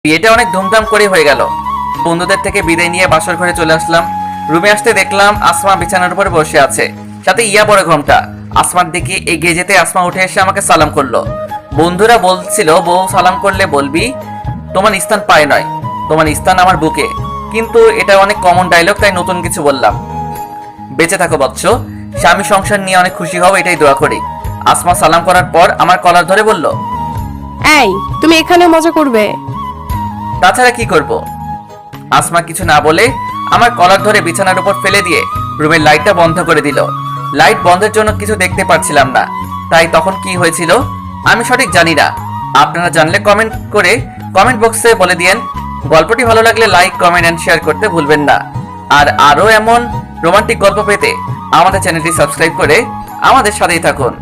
বিয়েটা অনেক ধুমধাম করে হয়ে গেল। বন্ধুদের থেকে বিদায় নিয়ে বাসর ঘরে চলে আসলাম। রুমে আসতে দেখলাম আসমা বিছানার উপর বসে আছে, সাথে ইয়া বড় ঘোমটা। আসমার দিকে এগিয়ে যেতে আসমা উঠে এসে আমাকে সালাম করলো। বন্ধুরা বলছিল বউ সালাম করলে বলবি তোমার স্থান পায়ে নয়, তোমার স্থান আমার বুকে। কিন্তু এটা অনেক কমন ডায়লগ, তাই নতুন কিছু বললাম। বেঁচে থাকো বৎস, স্বামী সংসার নিয়ে অনেক খুশি হও, এটাই দোয়া করি। আসমা সালাম করার পর আমার কলার ধরে বলল, এই তুমি এখানে মজা করবে? তাছাড়া কি করব? আসমা কিছু না বলে আমার কলার ধরে বিছানার উপর ফেলে দিয়ে রুমের লাইটটা বন্ধ করে দিল। লাইট বন্ধের জন্য কিছু দেখতে পাচ্ছিলাম না, তাই তখন কি হয়েছিল আমি সঠিক জানি না। আপনারা জানলে কমেন্ট বক্সে বলে দিয়েন। গল্পটি ভালো লাগলে লাইক, কমেন্ট এন্ড শেয়ার করতে ভুলবেন না। আর আরো এমন রোমান্টিক গল্প পেতে আমাদের চ্যানেলটি সাবস্ক্রাইব করে আমাদের সাথেই থাকুন।